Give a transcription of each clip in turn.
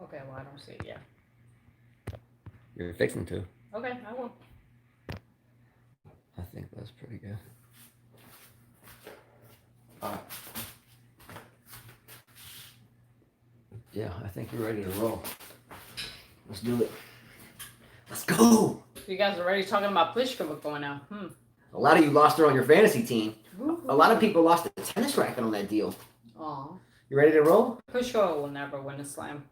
Okay, well, I don't see it yet. You're fixing to. Okay, I will. I think that's pretty good. Alright. Yeah, I think you're ready to roll. Let's do it. Let's go! You guys are already talking about Pliskova going out. A lot of you lost her on your fantasy team. A lot of people lost a tennis racket on that deal. Aw. You ready to roll? Pliskova will never win a slam.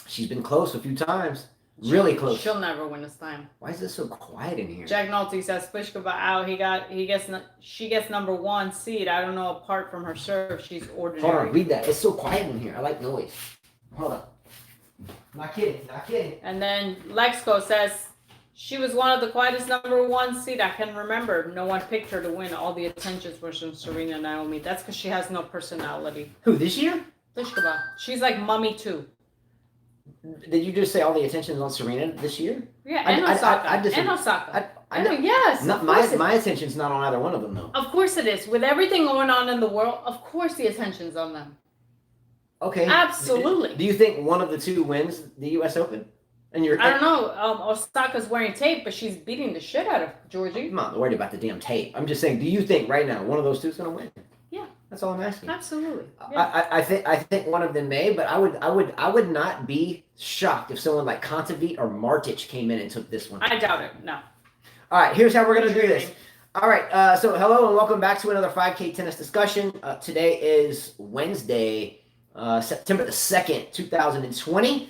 She's been close a few times. Really close. She'll never win a slam. Why is this so quiet in here? Jack Nolte says Pliskova out. She gets number 1 seed. I don't know. Apart from her serve, she's ordinary. Hold on, read that. It's so quiet in here. I like noise. Hold on. Not kidding. Not kidding. And then Lexco says she was one of the quietest number 1 seed I can remember. No one picked her to win. All the attentions were from Serena and Naomi. That's because she has no personality. Who, this year? Pliskova. She's like Mummy too. Did you just say all the attention's on Serena this year? Yeah, and Osaka. Yes. My attention's not on either one of them, though. Of course it is. With everything going on in the world, of course the attention's on them. Okay. Absolutely. Do you think one of the two wins the U.S. Open? I don't know. Osaka's wearing tape, but she's beating the shit out of Georgie. I'm not worried about the damn tape. I'm just saying, do you think right now one of those two is going to win? Yeah. That's all I'm asking. Absolutely. Yeah. I think one of them may, but I would not be shocked if someone like Kontaveit or Martic came in and took this one. I doubt it. No. All right, here's how we're going to do this. All right, so hello and welcome back to another 5K tennis discussion. Today is Wednesday, September the 2nd, 2020.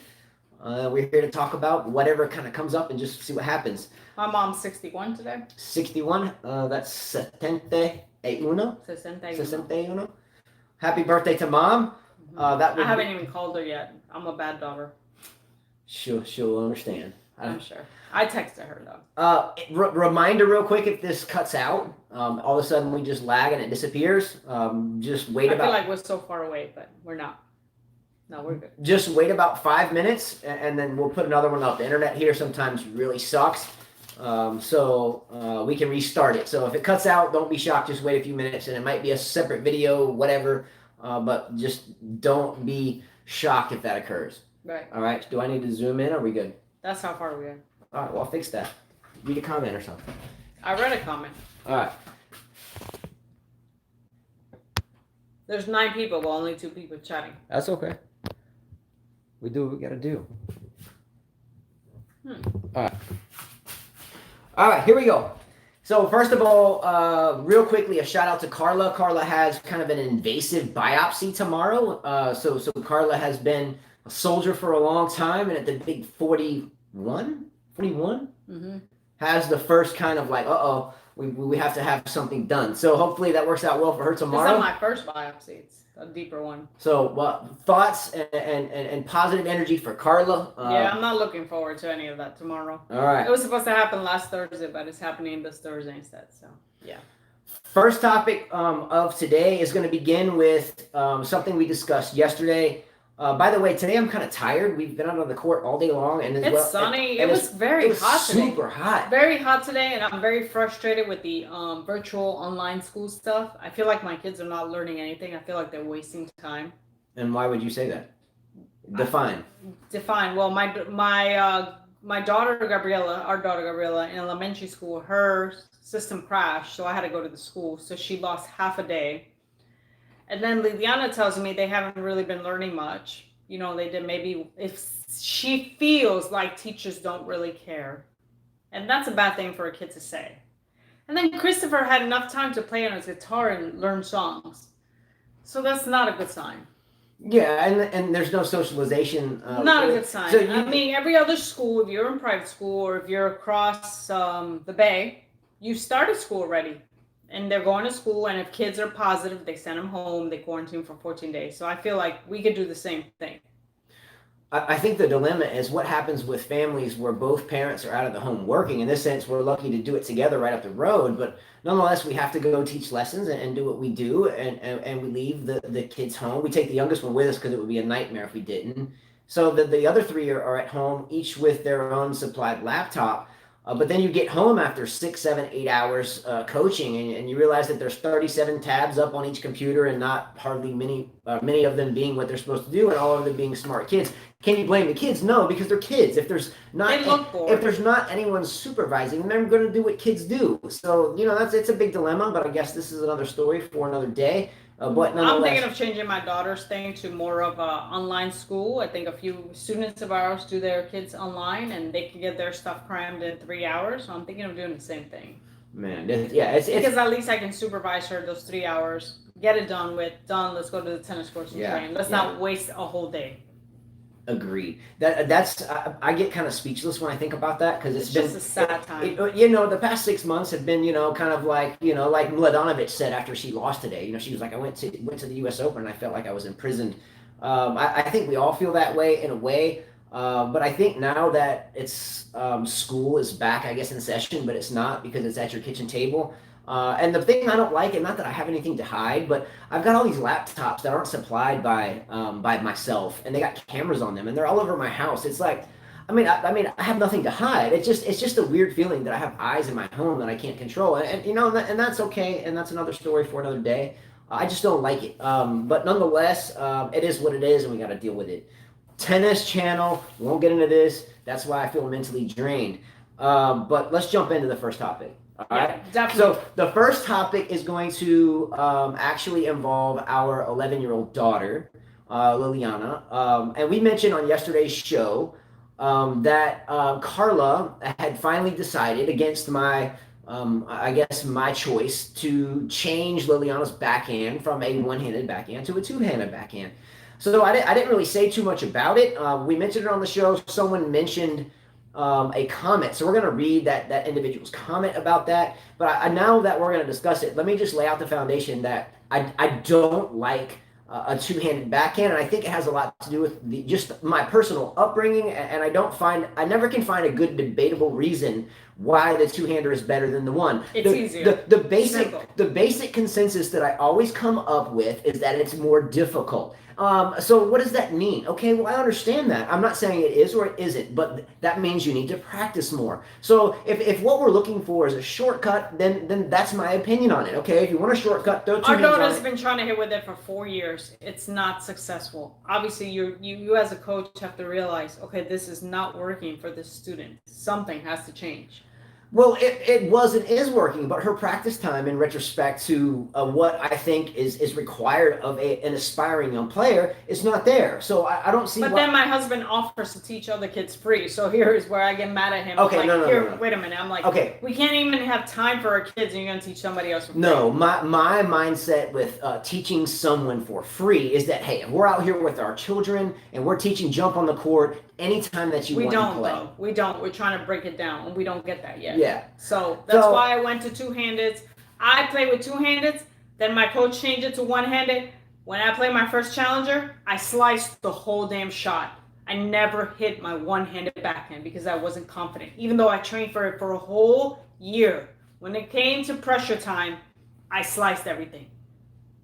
We're here to talk about whatever kind of comes up and just see what happens. My mom's 61 today. 61, that's Setente. 61. Happy birthday to Mom. I haven't even called her yet. I'm a bad daughter. She'll understand. I'm sure. I texted her though. Reminder real quick, if this cuts out, all of a sudden we just lag and it disappears. Just wait about. I feel like we're so far away, but we're not. No, we're good. Just wait about 5 minutes and then we'll put another one up. The internet here sometimes really sucks. So we can restart it. So if it cuts out, don't be shocked. Just wait a few minutes, and it might be a separate video, whatever. But just don't be shocked if that occurs. Right. All right. Do I need to zoom in? Or are we good? That's how far we are. All right. Well, I'll fix that. Read a comment or something. I read a comment. All right. There's 9 people, but only 2 people chatting. That's okay. We do what we got to do. All right. All right, here we go. So first of all, real quickly, a shout out to Carla. Carla has kind of an invasive biopsy tomorrow. So Carla has been a soldier for a long time, and at the big 41, has the first kind of like, we have to have something done. So hopefully that works out well for her tomorrow. It's not my first biopsy. It's a deeper one. So thoughts and positive energy for Carla. Yeah, I'm not looking forward to any of that tomorrow. All right. It was supposed to happen last Thursday, but it's happening this Thursday instead. So, yeah. First topic of today is going to begin with something we discussed yesterday. By the way, today I'm kind of tired. We've been out on the court all day long, and it's sunny. It was very hot today. Super hot. Very hot today, and I'm very frustrated with the virtual online school stuff. I feel like my kids are not learning anything. I feel like they're wasting time. And why would you say that? Define. Well, my daughter Gabriella, our daughter Gabriella, in elementary school, her system crashed, so I had to go to the school. So she lost half a day. And then Liliana tells me they haven't really been learning much. You know, they did maybe if she feels like teachers don't really care. And that's a bad thing for a kid to say. And then Christopher had enough time to play on his guitar and learn songs. So that's not a good sign. Yeah, and there's no socialization. Not a good sign. So I mean, every other school, if you're in private school or if you're across the bay, you started school already. And they're going to school, and if kids are positive, they send them home, they quarantine for 14 days. So I feel like we could do the same thing. I think the dilemma is what happens with families where both parents are out of the home working. In this sense, we're lucky to do it together right up the road, but nonetheless, we have to go teach lessons and do what we do, and we leave the kids home. We take the youngest one with us because it would be a nightmare if we didn't. So the other 3 are at home, each with their own supplied laptop. But then you get home after 6, 7, 8 hours coaching, and you realize that there's 37 tabs up on each computer, and not hardly many of them being what they're supposed to do, and all of them being smart kids. Can you blame the kids? No, because they're kids. If there's not anyone supervising, they're going to do what kids do. So it's a big dilemma. But I guess this is another story for another day. But I'm thinking of changing my daughter's thing to more of a online school. I think a few students of ours do their kids online, and they can get their stuff crammed in 3 hours. So I'm thinking of doing the same thing. Man, it's because at least I can supervise her those 3 hours, get it done. Let's go to the tennis courts and train. Let's not waste a whole day. Agreed. That's I get kind of speechless when I think about that, because it's been just a sad time. The past 6 months have been kind of like like Mladenovic said after she lost today. She was like, I went to the U.S. Open and I felt like I was imprisoned. I think we all feel that way in a way, but I think now that it's school is back, I guess, in session, but it's not, because it's at your kitchen table. And the thing I don't like, and not that I have anything to hide, but I've got all these laptops that aren't supplied by myself, and they got cameras on them, and they're all over my house. It's like, I have nothing to hide. It's just a weird feeling that I have eyes in my home that I can't control, and that's okay, and that's another story for another day. I just don't like it. But nonetheless, it is what it is, and we got to deal with it. Tennis channel, we won't get into this. That's why I feel mentally drained. But let's jump into the first topic. All right. Definitely. So the first topic is going to actually involve our 11-year-old daughter, Liliana. And we mentioned on yesterday's show that Carla had finally decided, against my choice, to change Liliana's backhand from a one-handed backhand to a two-handed backhand. So I didn't really say too much about it. We mentioned it on the show. Someone mentioned a comment. So we're going to read that individual's comment about that. But now that we're going to discuss it, let me just lay out the foundation that I don't like a two-handed backhand, and I think it has a lot to do with just my personal upbringing, and I never can find a good debatable reason why the two-hander is better than the one. It's easier. The basic consensus that I always come up with is that it's more difficult. So what does that mean? Okay, well, I understand that. I'm not saying it is or it isn't, but that means you need to practice more. So if what we're looking for is a shortcut, then that's my opinion on it. Okay, if you want a shortcut, throw two hands on it. Our daughter's been trying to hit with it for 4 years. It's not successful. Obviously, you as a coach have to realize, okay, this is not working for this student. Something has to change. Well, it was and is working, but her practice time, in retrospect to what I think is required of an aspiring young player, is not there. So I don't see. But then my husband offers to teach other kids free. So here is where I get mad at him. Okay, like, no. Wait a minute. I'm like, okay, we can't even have time for our kids, and you're going to teach somebody else for free. No, my mindset with teaching someone for free is that, hey, we're out here with our children, and we're teaching jump on the court anytime that you want to play. Though. We don't. We're trying to break it down, and we don't get that yet. Yeah. So that's why I went to two-handed. I play with two-handed. Then my coach changed it to one-handed. When I played my first challenger, I sliced the whole damn shot. I never hit my one-handed backhand because I wasn't confident, even though I trained for it for a whole year. When it came to pressure time, I sliced everything.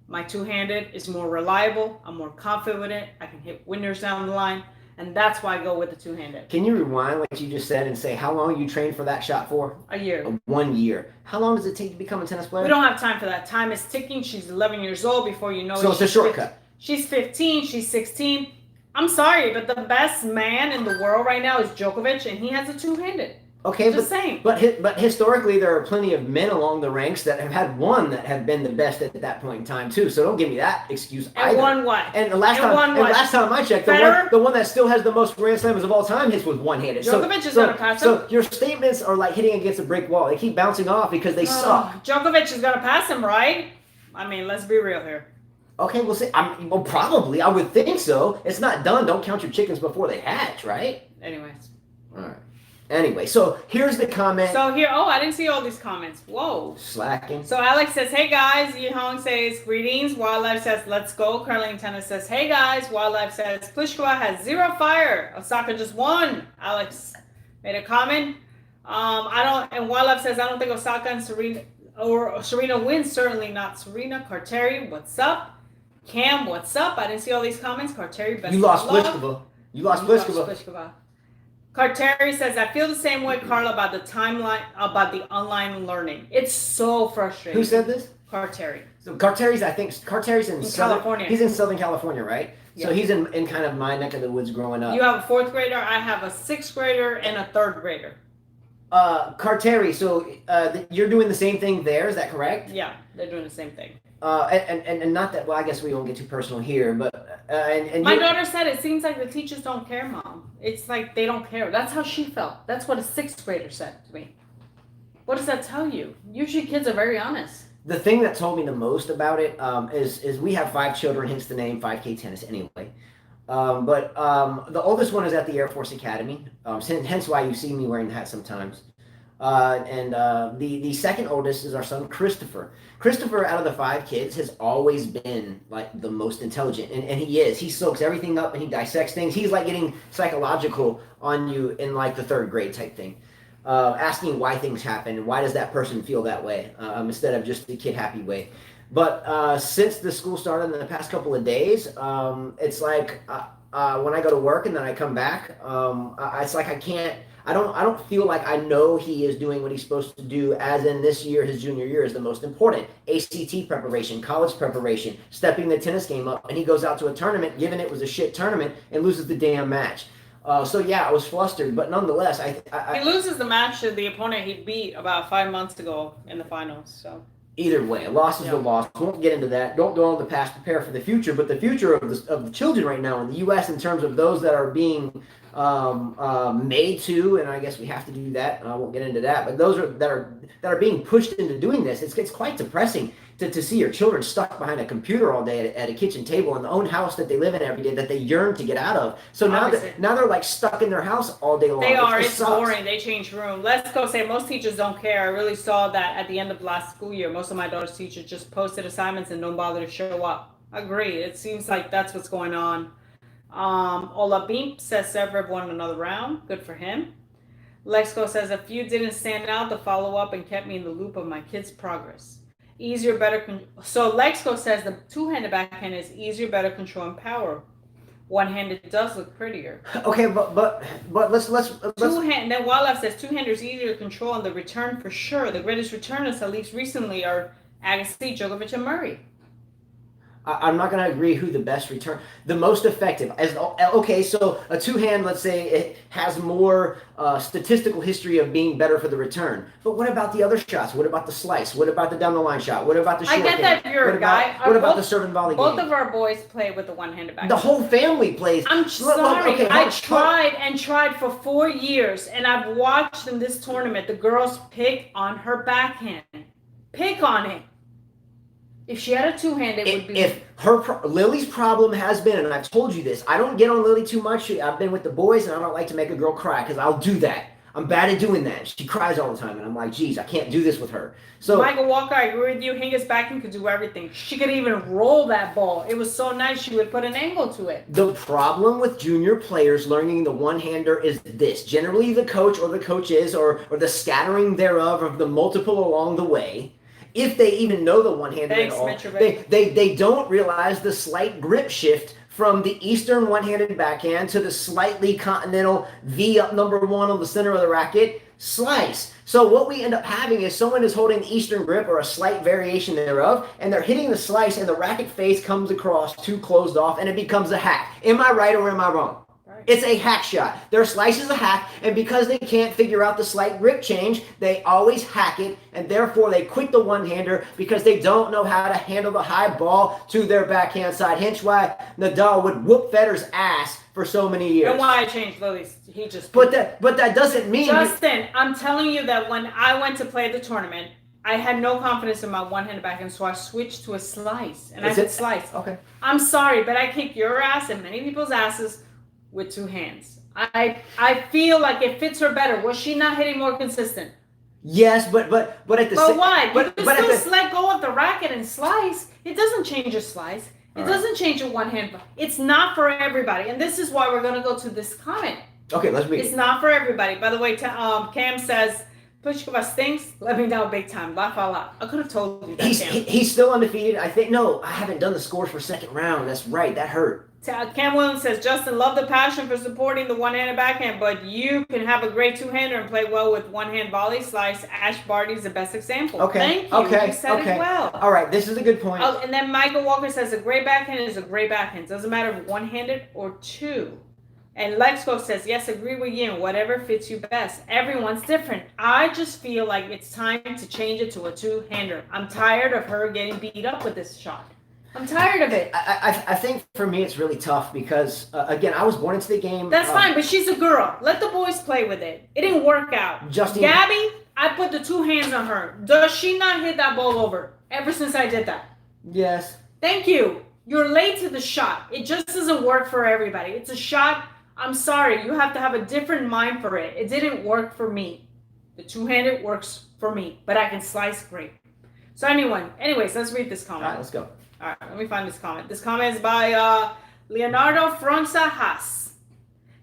My two-handed is more reliable. I'm more confident with it. I can hit winners down the line. And that's why I go with the two-handed. Can you rewind what you just said and say how long you trained for that shot for? A year. 1 year. How long does it take to become a tennis player? We don't have time for that. Time is ticking. She's 11 years old. Before you know it, so it's a shortcut. She's 15. She's 16. I'm sorry, but the best man in the world right now is Djokovic, and he has a two-handed. Okay, just saying. But historically, there are plenty of men along the ranks that have had one that have been the best at that point in time too. So don't give me that excuse either. And won what? And last time I checked, the one that still has the most Grand Slams of all time hits with one-handed. Djokovic is gonna pass him. So your statements are like hitting against a brick wall. They keep bouncing off because they suck. Djokovic is gonna pass him, right? I mean, let's be real here. Okay, we'll see. Probably. I would think so. It's not done. Don't count your chickens before they hatch, right? Anyways. All right. Anyway, so here's the comment. So here, I didn't see all these comments. Whoa. Slacking. So Alex says, hey guys. Yihong says, greetings. Wildlife says, let's go. Curling Tennis says, hey guys. Wildlife says, Pliskova has 0 fire. Osaka just won. Alex made a comment. And Wildlife says, I don't think Osaka and Serena wins. Certainly not Serena. Carteri, what's up? Cam, what's up? I didn't see all these comments. Carteri, best You lost Pliskova. You lost Pliskova. Carteri says, I feel the same way, Carla, about the timeline, about the online learning. It's so frustrating. Who said this? Carteri. So Carteri's in California. He's in Southern California, right? Yeah. So he's in kind of my neck of the woods growing up. You have a 4th grader, I have a 6th grader and a 3rd grader. Carteri, so you're doing the same thing there, is that correct? Yeah, they're doing the same thing. And not that, well, I guess we won't get too personal here, but and my daughter said it seems like the teachers don't care, Mom. It's like they don't care. That's how she felt. That's what a 6th grader said to me. What does that tell you? Usually kids are very honest. The thing that told me the most about it is we have 5 children, hence the name 5K Tennis anyway. But the oldest one is at the Air Force Academy, hence why you see me wearing the hat sometimes. And the second oldest is our son Christopher. Christopher, out of the 5 kids, has always been like the most intelligent, and he is. He soaks everything up and he dissects things. He's like getting psychological on you in like the 3rd grade type thing. Asking why things happen, why does that person feel that way, instead of just the kid happy way. But since the school started in the past couple of days, it's like when I go to work and then I come back, it's like I don't feel like I know he is doing what he's supposed to do, as in this year, his junior year is the most important. ACT preparation, college preparation, stepping the tennis game up, and he goes out to a tournament, given it was a shit tournament, and loses the damn match. So yeah, I was flustered, but nonetheless, he loses the match to the opponent he beat about 5 months ago in the finals. So either way, a loss is a loss. Won't get into that. Don't dwell on the past. Prepare for the future. But the future of the children right now in the U.S. in terms of those that are being made to, and I guess we have to do that. I won't get into that. But those that are being pushed into doing this. It's quite depressing to see your children stuck behind a computer all day at a kitchen table in the own house that they live in every day that they yearn to get out of. So now they're like stuck in their house all day long. They are. It's boring. They change room. Let's go say most teachers don't care. I really saw that at the end of last school year. Most of my daughter's teachers just posted assignments and don't bother to show up. Agree. It seems like that's what's going on. Ola Beamp says Severev won another round. Good for him. Lexco says a few didn't stand out to follow up and kept me in the loop of my kids' progress. Easier, better. So Lexco says the 2-handed backhand is easier, better control and power. 1-handed does look prettier. Okay, but let's 2-hand. Then Wildlife says 2-hander is easier to control on the return for sure. The greatest returners, at least recently, are Agassi, Djokovic, and Murray. I'm not going to agree who the best return, the most effective. Okay, so a 2-hand, let's say, it has more statistical history of being better for the return. But what about the other shots? What about the slice? What about the down the line shot? What about the short I get that you're a guy. What about the serve and volley Both game? of our boys play with the 1-handed backhand. The whole family plays. I'm sorry. I tried for 4 years, and I've watched in this tournament the girls pick on her backhand. Pick on it. If she had a 2-hand, it would be. If Lily's problem has been, and I've told you this, I don't get on Lily too much. I've been with the boys, and I don't like to make a girl cry because I'll do that. I'm bad at doing that. She cries all the time, and I'm like, geez, I can't do this with her. So Michael Walker, I agree with you. Hingus backhand could do everything. She could even roll that ball. It was so nice. She would put an angle to it. The problem with junior players learning the 1-hander is this. Generally, the coach or the coaches or the scattering thereof of the multiple along the way, if they even know the 1-hander at all, they don't realize the slight grip shift from the Eastern 1-handed backhand to the slightly continental V up number 1 on the center of the racket slice. So what we end up having is someone is holding the Eastern grip or a slight variation thereof, and they're hitting the slice, and the racket face comes across too closed off, and it becomes a hack. Am I right or am I wrong? It's a hack shot. Their slice is a hack, and because they can't figure out the slight grip change, they always hack it, and therefore they quit the 1-hander because they don't know how to handle the high ball to their backhand side. Hence why Nadal would whoop Federer's ass for so many years. And why I changed Lily's. He just. But that doesn't mean. Justin, I'm telling you that when I went to play the tournament, I had no confidence in my 1-handed backhand, so I switched to a slice, and I could slice. Okay. I'm sorry, but I kick your ass and many people's asses with 2 hands. I feel like it fits her better. Was she not hitting more consistent? Yes, but at the same. But why? You can but still let go of the racket and slice. It doesn't change your slice. It doesn't change your 1-hand. It's not for everybody, and this is why we're going to go to this comment. Okay, let's read. It's not for everybody. By the way, Cam says Pliskova stinks. Let me down big time. Laugh out loud. I could have told you that. He's still undefeated. I think. No, I haven't done the scores for second round. That's right. That hurt. Cam Williams says, Justin, love the passion for supporting the one-handed backhand, but you can have a great two-hander and play well with one-hand volley slice. Ash Barty's the best example. Okay. Thank you. Okay. You said it well. All right. This is a good point. Oh, and then Michael Walker says, a great backhand is a great backhand. Doesn't matter if one-handed or two. And Lexco says, yes, agree with you. Whatever fits you best. Everyone's different. I just feel like it's time to change it to a two-hander. I'm tired of her getting beat up with this shot. I'm tired of it. I think for me it's really tough because, again, I was born into the game. That's fine, but she's a girl. Let the boys play with it. It didn't work out. Justine, Gabby, I put the two hands on her. Does she not hit that ball over ever since I did that? Yes. Thank you. You're late to the shot. It just doesn't work for everybody. It's a shot. I'm sorry. You have to have a different mind for it. It didn't work for me. The two-handed works for me, but I can slice great. So anyways, let's read this comment. All right, let's go. All right, let me find this comment. This comment is by Leonardo Fronza Haas.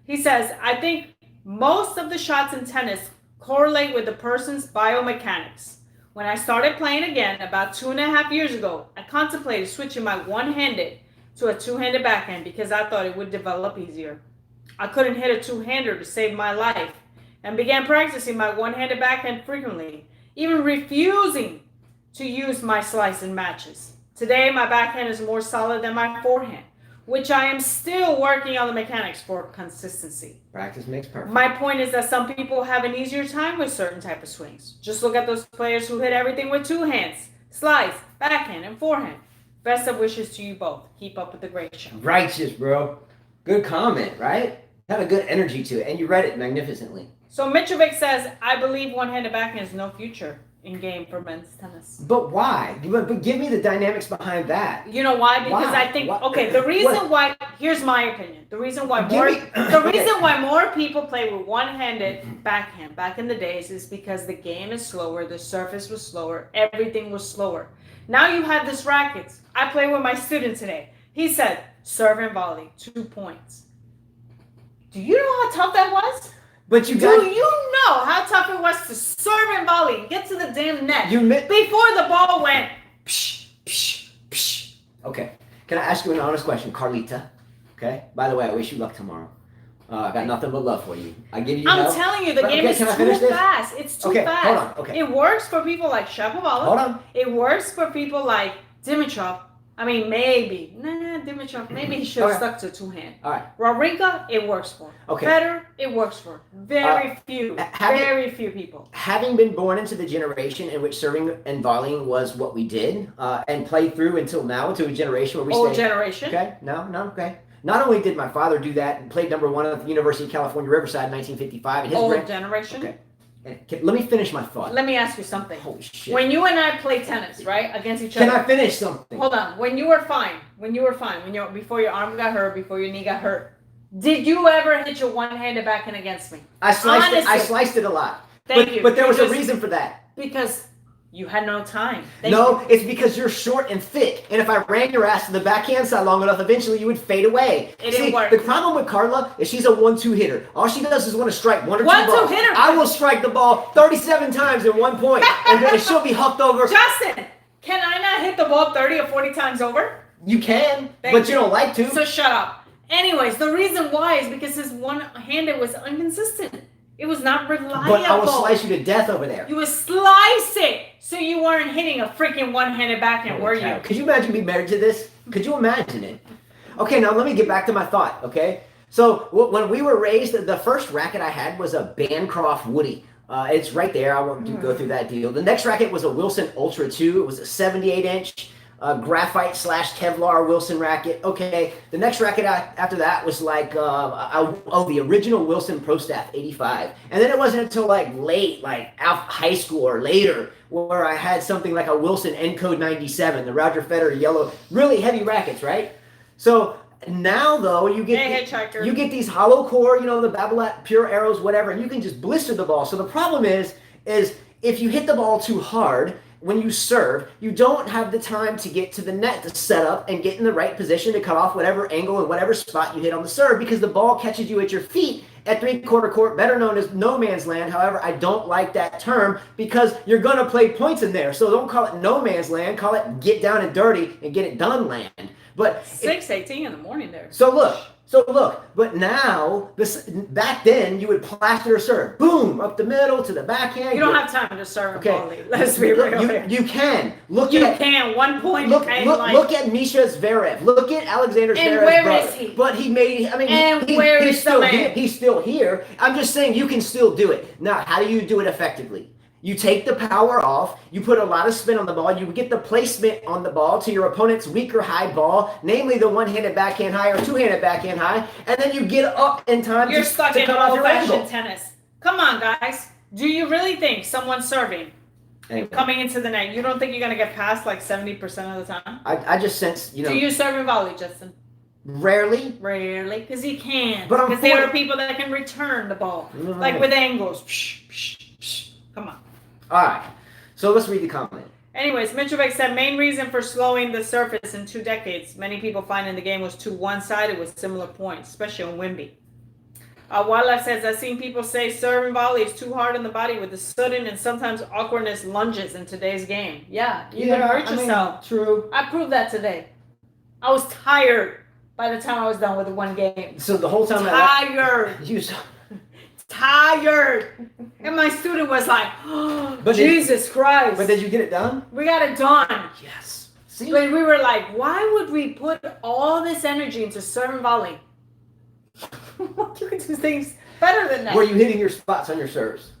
He says, I think most of the shots in tennis correlate with the person's biomechanics. When I started playing again about 2.5 years ago, I contemplated switching my one-handed to a two-handed backhand because I thought it would develop easier. I couldn't hit a two-hander to save my life and began practicing my one-handed backhand frequently, even refusing to use my slice in matches. Today, my backhand is more solid than my forehand, which I am still working on the mechanics for consistency. Practice makes perfect. My point is that some people have an easier time with certain type of swings. Just look at those players who hit everything with two hands, slice, backhand, and forehand. Best of wishes to you both. Keep up with the great show. Righteous, bro. Good comment, right? Had a good energy to it, and you read it magnificently. So Mitrovic says, I believe one-handed backhand has no future in game for men's tennis. But why? But give me the dynamics behind that. You know why? Because Why? I think Why? the reason why, here's my opinion. The reason why more people play with one-handed backhand back in the days is because the game is slower, the surface was slower, everything was slower. Now you have this rackets. I play with my student today. He said, serve and volley, 2 points. Do you know how tough that was? But you Do you know how tough it was to serve and volley and get to the damn net before the ball went psh, psh, psh. Okay. Can I ask you an honest question, Carlita? Okay. By the way, I wish you luck tomorrow. I got nothing but love for you. I give you. I'm telling you, the game is too fast. It's too fast. Hold on. Okay. It works for people like Shapovalov. Hold on. It works for people like Dimitrov. I mean, maybe. Dimitrov, maybe he should have stuck to two-hand. All right. Wawrinka, it works for. Okay. Federer, it works for. Very few people. Having been born into the generation in which serving and volleying was what we did, and played through until now, into a generation where we Old generation. Okay. No, okay. Not only did my father do that and played number one at the University of California, Riverside in 1955. And Old generation. Okay. Let me finish my thought. Let me ask you something. Holy shit. When you and I play tennis, right, against each other. Can I finish something? Hold on. When you were fine, before your arm got hurt, before your knee got hurt, did you ever hit your one-handed backhand against me? I sliced it a lot. Thank you. But there was a reason for that. Because you had no time. It's because you're short and thick. And if I ran your ass to the backhand side long enough, eventually you would fade away. It didn't work. The problem with Carla is she's a 1-2 hitter. All she does is want to strike one or two balls. 1-2 hitter. I will strike the ball 37 times in 1 point, and then she'll be huffed over. Justin, can I not hit the ball 30 or 40 times over? You can, but you don't like to. So shut up. Anyways, the reason why is because his one-handed was inconsistent. It was not reliable. But I will slice you to death over there. You would slice it, so you weren't hitting a freaking one-handed backhand, were you? Could you imagine being married to this? Could you imagine it? Okay, now let me get back to my thought, okay? So when we were raised, the first racket I had was a Bancroft Woody. It's right there. I won't go through that deal. The next racket was a Wilson Ultra 2. It was a 78-inch graphite / Kevlar Wilson racket. Okay, the next racket after that was like the original Wilson Pro Staff 85. And then it wasn't until late high school or later where I had something like a Wilson Encode 97, the Roger Federer yellow, really heavy rackets, right? So now though you get these hollow core, the Babolat Pure Arrows, whatever, and you can just blister the ball. So the problem is if you hit the ball too hard, when you serve, you don't have the time to get to the net to set up and get in the right position to cut off whatever angle and whatever spot you hit on the serve, because the ball catches you at your feet at three-quarter court, better known as no man's land. However, I don't like that term because you're going to play points in there. So don't call it no man's land. Call it get down and dirty and get it done land. But 6:18 in the morning there. So look, but now back then you would plaster a serve, boom, up the middle to the backhand. You don't have time to serve a volley. Let's be real. You can look at 1 point. Look at Misha Zverev. Look at Alexander Zverev's brother. And where is he? But he made. I mean, he's still here. He's still here. I'm just saying you can still do it. Now, how do you do it effectively? You take the power off, you put a lot of spin on the ball, you get the placement on the ball to your opponent's weaker high ball, namely the one-handed backhand high or two-handed backhand high, and then you get up in time You're stuck to in come off your old-fashioned tennis. Come on, guys. Do you really think someone serving and coming into the net, you don't think you're going to get past like 70% of the time? I just sense, Do you serve and volley, Justin? Rarely. Rarely, because you can. But because there are people that can return the ball, like with angles. Come on. All right, so let's read the comment. Anyways, Mitrovic said main reason for slowing the surface in 2 decades. Many people finding the game was too one-sided with similar points, especially on Wimby. Wildlife says, I've seen people say serve and volley is too hard on the body with the sudden and sometimes awkwardness lunges in today's game. Yeah, you're gonna hurt yourself. True. I proved that today. I was tired by the time I was done with the 1 game. So the whole time tired. Tired. And my student was like, oh, Jesus Christ. But did you get it done? We got it done. Yes. See? But we were like, why would we put all this energy into serve and volley? You can do things better than that. Were you hitting your spots on your serves?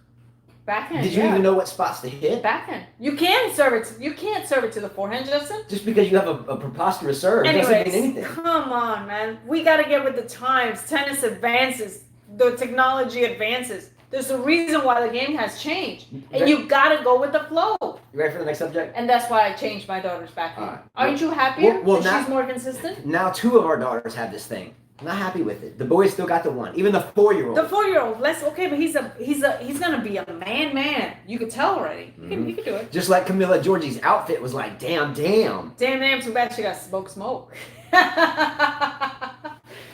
Backhand. Did you even know what spots to hit? Backhand. You can't serve it to the forehand, Justin. Just because you have a preposterous serve doesn't mean anything. Come on, man. We got to get with the times. Tennis advances. The technology advances. There's a reason why the game has changed. And you got to go with the flow. You ready for the next subject? And that's why I changed my daughter's backhand. Aren't you happier that she's more consistent? Now 2 of our daughters have this thing. I'm not happy with it. The boys still got the 1. Even the 4-year-old. The 4-year-old. But he's gonna be a man. You can tell already. He can do it. Just like Camilla Giorgi's outfit was like, damn. Damn, too bad she got smoke.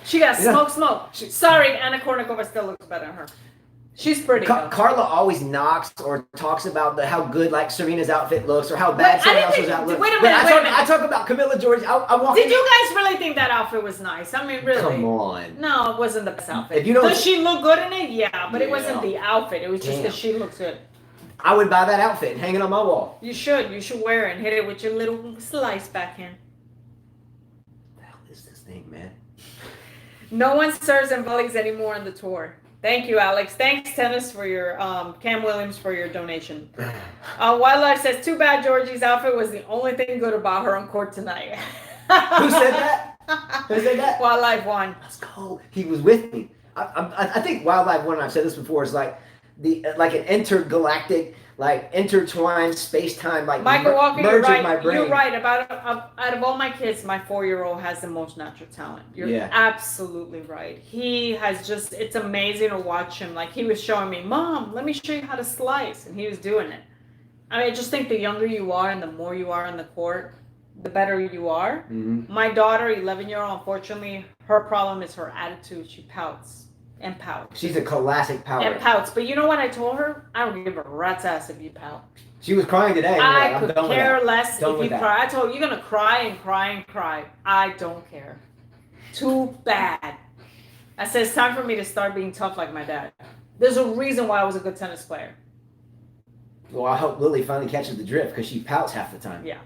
She got smoke. Sorry, Anna Kournikova still looks better than her. She's pretty. Carla always knocks or talks about how good like Serena's outfit looks or how bad someone else's outfit looks. Wait a minute. I talk about Camilla Giorgi. Did you guys really think that outfit was nice? I mean, really? Come on. No, it wasn't the best outfit. If you don't, does she look good in it? Yeah, but it wasn't the outfit. It was just that she looks good. I would buy that outfit and hang it on my wall. You should. You should wear it and hit it with your little slice backhand. What the hell is this thing, man? No one serves and volleys anymore on the tour. Thank you, Alex. Thanks, Tennis, for your Cam Williams for your donation. Wildlife says, too bad Georgie's outfit was the only thing good about her on court tonight. Who said that? Who said that? Wildlife won. Let's go. He was with me. I think Wildlife won, and I've said this before, is like an intergalactic, like intertwined space-time, like Michael Walker, merge you're right. in my brain. You're right. Out of all my kids, my 4-year-old has the most natural talent. You're absolutely right. He has just, it's amazing to watch him. Like he was showing me, Mom, let me show you how to slice. And he was doing it. I mean, I just think the younger you are and the more you are on the court, the better you are. Mm-hmm. My daughter, 11-year-old, unfortunately, her problem is her attitude. She pouts. And pouts. She's a classic pouter. And pouts. But you know what I told her? I don't give a rat's ass if you pout. She was crying today. I could care less if you cry. I told her, you're going to cry and cry and cry. I don't care. Too bad. I said, it's time for me to start being tough like my dad. There's a reason why I was a good tennis player. Well, I hope Lily finally catches the drift because she pouts half the time. Yeah.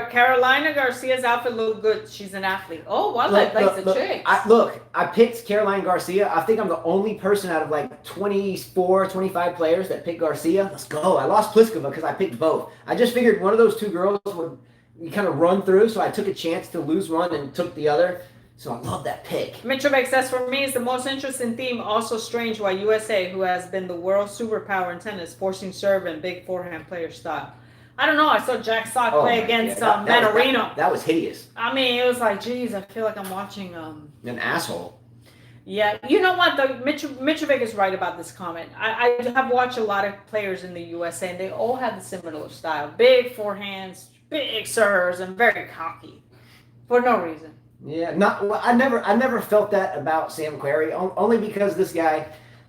Carolina Garcia's outfit looked good. She's an athlete. Oh, Wildlife likes the chicks. I picked Caroline Garcia. I think I'm the only person out of like 24, 25 players that picked Garcia. Let's go. I lost Pliskova because I picked both. I just figured one of those 2 girls would kind of run through, so I took a chance to lose one and took the other. So I love that pick. Mitrovic says, for me, it's the most interesting theme. Also strange why USA, who has been the world superpower in tennis, forcing serve and big forehand player style. I don't know. I saw Jack Sock play against Manarino. That was hideous. I mean, it was like, geez, I feel like I'm watching an asshole. Yeah, you know what? Mitrovic is right about this comment. I have watched a lot of players in the USA, and they all have the similar style: big forehands, big serves, and very cocky for no reason. Yeah, I never felt that about Sam Querrey. Only because this guy.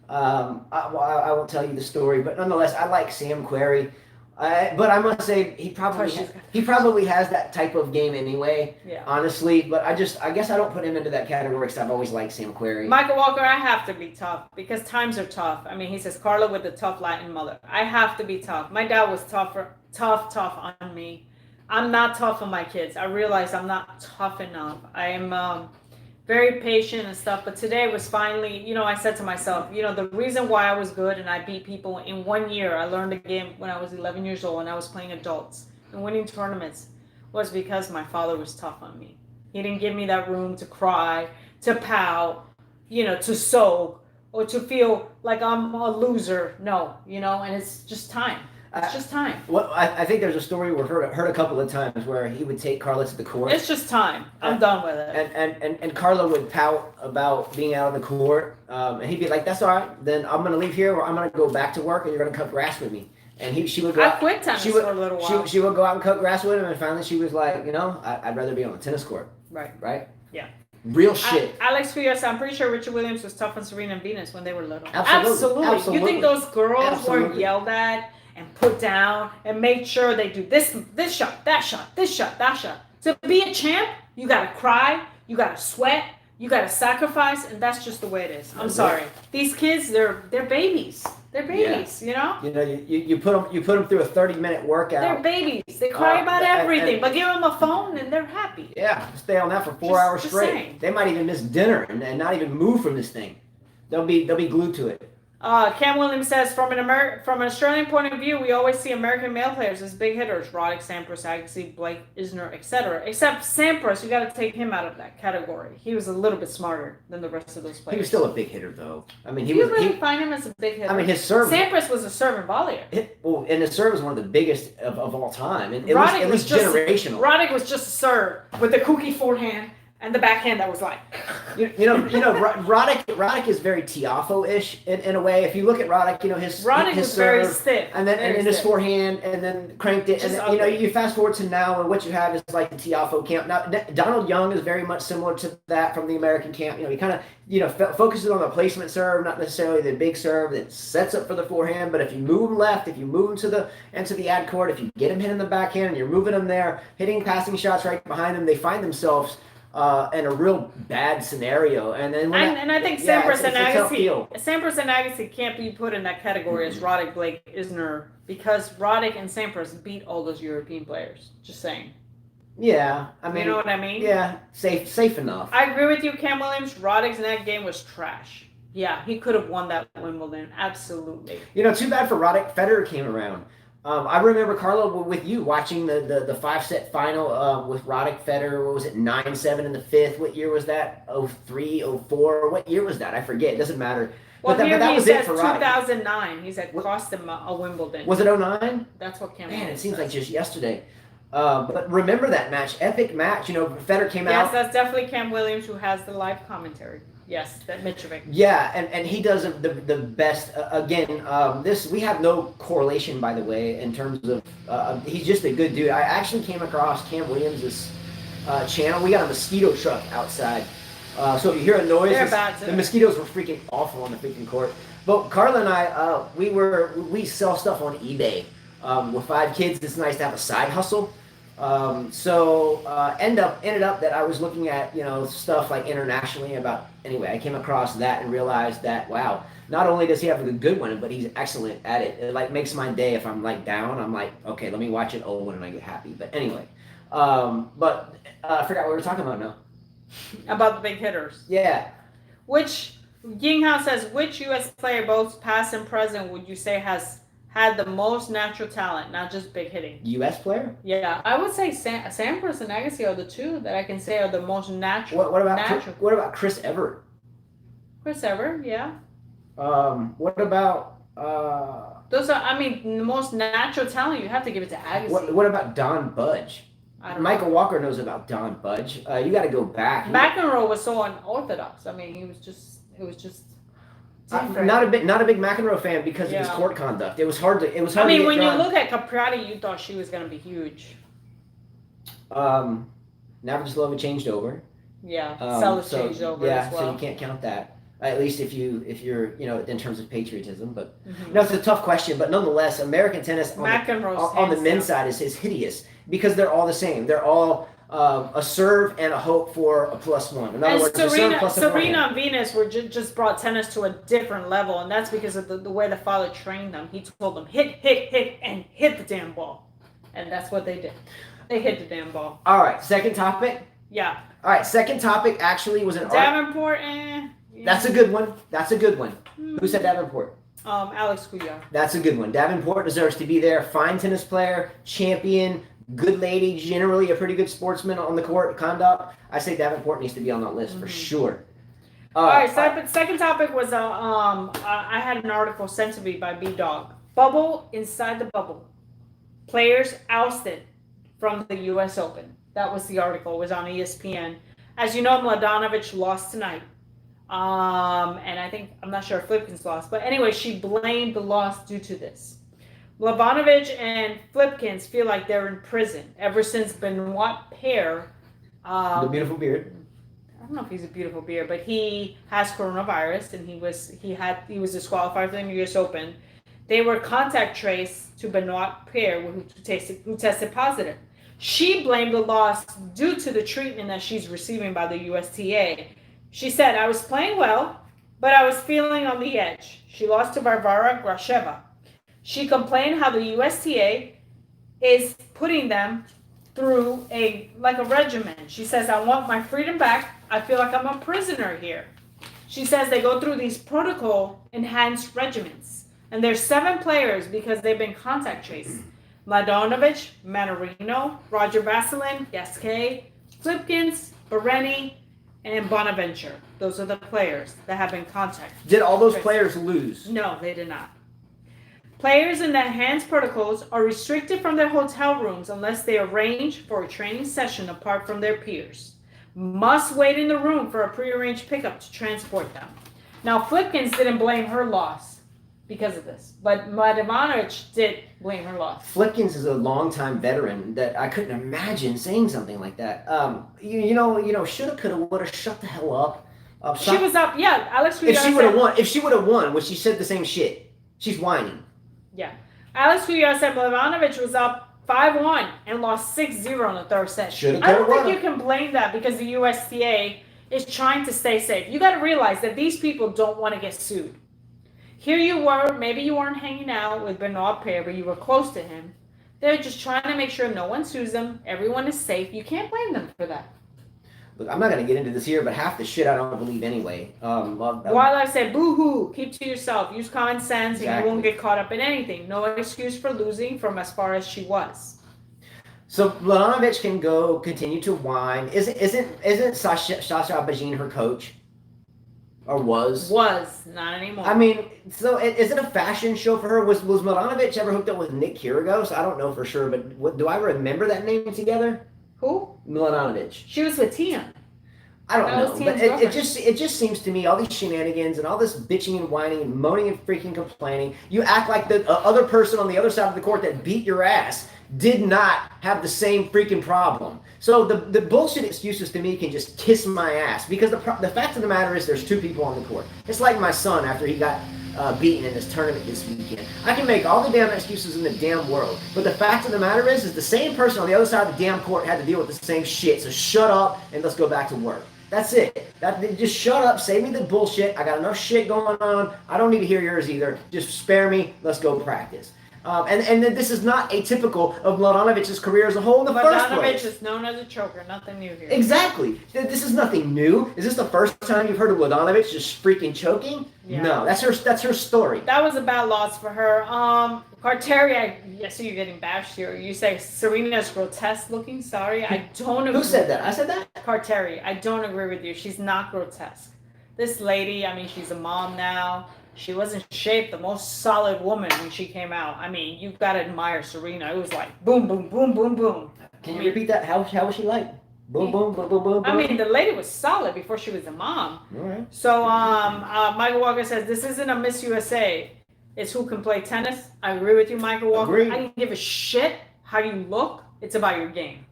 I won't tell you the story, but nonetheless, I like Sam Querrey. But I must say he probably has that type of game anyway. Yeah. Honestly, but I guess I don't put him into that category because I've always liked Sam Querrey. Michael Walker, I have to be tough because times are tough. I mean, he says Carla with the tough Latin mother. I have to be tough. My dad was tough on me. I'm not tough on my kids. I realize I'm not tough enough. I am very patient and stuff. But today was finally, I said to myself, the reason why I was good and I beat people in 1 year, I learned the game when I was 11 years old and I was playing adults and winning tournaments, was because my father was tough on me. He didn't give me that room to cry, to pout, to sulk, or to feel like I'm a loser. No, and it's just time. It's just time. Well, I think there's a story we've heard a couple of times where he would take Carla to the court. It's just time. I'm done with it. And Carla would pout about being out on the court, and he'd be like, "That's all right. Then I'm gonna leave here, or I'm gonna go back to work, and you're gonna cut grass with me." And she would go. I quit tennis for a little while. She would go out and cut grass with him, and finally she was like, I'd rather be on the tennis court. Right. Right. Yeah. Real shit. Alex Fios, I'm pretty sure Richard Williams was tough on Serena and Venus when they were little. Absolutely. You think those girls were yelled at and put down and made sure they do this shot, that shot, this shot, that shot? To be a champ, you gotta cry, you gotta sweat, you gotta sacrifice, and that's just the way it is. I'm sorry. These kids, they're babies. They're babies, You put them through a 30-minute workout. They're babies. They cry about everything, but give them a phone and they're happy. Yeah, stay on that for 4 hours straight. Saying. They might even miss dinner and not even move from this thing. They'll be glued to it. Cam Williams says, from an Australian point of view, we always see American male players as big hitters: Roddick, Sampras, Agassi, Blake, Isner, etc. Except Sampras, you got to take him out of that category. He was a little bit smarter than the rest of those players. He was still a big hitter, though. I mean, Do you really find him as a big hitter? I mean, his serve. Sampras was a serve and volleyer. And his serve was one of the biggest of all time, and Roddick at least generational. Roddick was just a serve with the kooky forehand and the backhand that was like. Roddick is very Tiafo-ish in a way. If you look at Roddick, his Roddick was serve, very stiff, and then his forehand, and then cranked it, and then, you fast forward to now, and what you have is like the Tiafo camp. Now Donald Young is very much similar to that from the American camp. He kind of focuses on the placement serve, not necessarily the big serve that sets up for the forehand. But if you move him left, if you move him to the ad court, if you get him hitting the backhand, and you're moving him there, hitting passing shots right behind them, they find themselves in a real bad scenario, and then I think Sampras and Agassi can't be put in that category as Roddick, Blake, Isner, because Roddick and Sampras beat all those European players. Just saying. Yeah, I mean, you know what I mean? Yeah, safe enough. I agree with you, Cam Williams. Roddick's net game was trash. Yeah, he could have won that Wimbledon. Absolutely. Too bad for Roddick. Federer came around. I remember, Carlo, with you watching the 5-set final with Roddick, Federer. What was it, 9-7 in the fifth? What year was that? 03, 04? What year was that? I forget. It doesn't matter. Well, but that was it for Roddick. 2009. He said cost him a Wimbledon. Was it 09? That's what Cam. Man, it seems like just yesterday. But remember that match, epic match. Federer came out. Yes, that's definitely Cam Williams who has the live commentary. Yes, that Mitrovic. Yeah, and he does the best. Again, we have no correlation, by the way, in terms of he's just a good dude. I actually came across Cam Williams' channel. We got a mosquito truck outside, so if you hear a noise, the mosquitoes were freaking awful on the freaking court. But Carla and I, we sell stuff on eBay. With 5 kids, it's nice to have a side hustle. Ended up that I was looking at, stuff like internationally I came across that and realized that, wow, not only does he have a good one, but he's excellent at it. It makes my day. If I'm down, I'm like, okay, let me watch it over and I get happy. But anyway, I forgot what we were talking about now. About the big hitters. Yeah. Yinghao says, which U.S. player, both past and present, would you say has had the most natural talent, not just big hitting? U.S. player? Yeah, I would say Sampras and Agassi are the two that I can say are the most natural. What about Chris Evert? Chris Evert, yeah. What about those are, the most natural talent. You have to give it to Agassi. What about Don Budge? Michael Walker knows about Don Budge. You got to go back. McEnroe was so unorthodox. It was just. Not a big McEnroe fan because of his court conduct. It was hard to. When you look at Capriati, you thought she was going to be huge. Navratilova changed over. Yeah, Sellis changed over as well. So you can't count that. At least if you're in terms of patriotism. But it's a tough question. But nonetheless, American tennis on the men's side is hideous because they're all the same. They're all a serve and a hope for a +1. In other words, Serena and Venus were just brought tennis to a different level, and that's because of the way the father trained them. He told them hit, and hit the damn ball, and that's what they did. They hit the damn ball. All right, second topic. Yeah. All right, second topic actually was an Davenport. That's a good one. That's a good one. Who said Davenport? Alex Couillard. That's a good one. Davenport deserves to be there. Fine tennis player, champion, good lady, generally a pretty good sportsman on the court, conduct. I say Davenport needs to be on that list for sure. All right, second topic was I had an article sent to me by B-Dog. Bubble inside the bubble. Players ousted from the U.S. Open. That was the article. It was on ESPN. As you know, Mladenovic lost tonight. And I'm not sure if Flipkins lost, but anyway, she blamed the loss due to this. Mladenovic and Flipkins feel like they're in prison ever since Benoit Paire. The beautiful beard. I don't know if he's a beautiful beard, but he has coronavirus and he was disqualified from the U.S. Open. They were contact traced to Benoit Paire, who tested positive. She blamed the loss due to the treatment that she's receiving by the USTA. She said, I was playing well, but I was feeling on the edge. She lost to Varvara Gracheva. She complained how the USTA is putting them through a regimen. She says, I want my freedom back. I feel like I'm a prisoner here. She says they go through these protocol-enhanced regimens. And there's 7 players because they've been contact traced. Mladenovic, Mannarino, Roger Vasselin, Gasquet, Flipkins, Bereni, and Bonaventure. Those are the players that have been contacted. Did all those players lose? No, they did not. Players in the enhanced protocols are restricted from their hotel rooms unless they arrange for a training session apart from their peers. Must wait in the room for a prearranged pickup to transport them. Now, Flipkins didn't blame her loss because of this, but Mladenovic did blame her loss. Flipkins is a longtime veteran that I couldn't imagine saying something like that. Shoulda, coulda, woulda, shut the hell up. She was up, yeah. Alex Couillard if she would have won, which she said the same shit. She's whining. Yeah. Alex Couillard said Mladenovic was up 5-1 and lost 6-0 in the third set. I don't think you can blame that because the USTA is trying to stay safe. You got to realize that these people don't want to get sued. Here you were, maybe you weren't hanging out with Benoit Paire, but you were close to him. They're just trying to make sure no one sues them. Everyone is safe. You can't blame them for that. Look, I'm not going to get into this here, but half the shit I don't believe anyway. While I say boo-hoo, keep to yourself. Use common sense and you won't get caught up in anything. No excuse for losing from as far as she was. So Mladenovic can continue to whine. Isn't Sasha Bajin her coach? Or was? Was, not anymore. I mean, so is it a fashion show for her? Was Mladenovic ever hooked up with Nick Kyrgios? I don't know for sure, but do I remember that name together? Who? Mladenovic. She was with Tia. I don't know, but it just seems to me all these shenanigans and all this bitching and whining and moaning and freaking complaining. You act like the other person on the other side of the court that beat your ass did not have the same freaking problem. So the bullshit excuses to me can just kiss my ass because the fact of the matter is there's 2 people on the court. It's like my son after he got beaten in this tournament this weekend. I can make all the damn excuses in the damn world, but the fact of the matter is the same person on the other side of the damn court had to deal with the same shit. So shut up and let's go back to work. That's it. Just shut up. Save me the bullshit. I got enough shit going on. I don't need to hear yours either. Just spare me. Let's go practice. And this is not atypical of Mladenovic's career as a whole in the first place. Mladenovic is known as a choker. Nothing new here. Exactly. This is nothing new. Is this the first time you've heard of Mladenovic just freaking choking? Yeah. No, that's her story. That was a bad loss for her. Carteri, I see you're getting bashed here. You say Serena's grotesque looking. Sorry, I don't agree. Who said that? I said that? Carteri, I don't agree with you. She's not grotesque. This lady, I mean, she's a mom now. She was in shape, the most solid woman when she came out. I mean, you've got to admire Serena. It was like boom, boom, boom, boom, boom. Can you repeat that? How was she like? Boom, boom, boom, boom, boom. I mean, the lady was solid before she was a mom. All right. So, Michael Walker says, this isn't a Miss USA. It's who can play tennis. I agree with you, Michael Walker. Agreed. I don't give a shit how you look. It's about your game.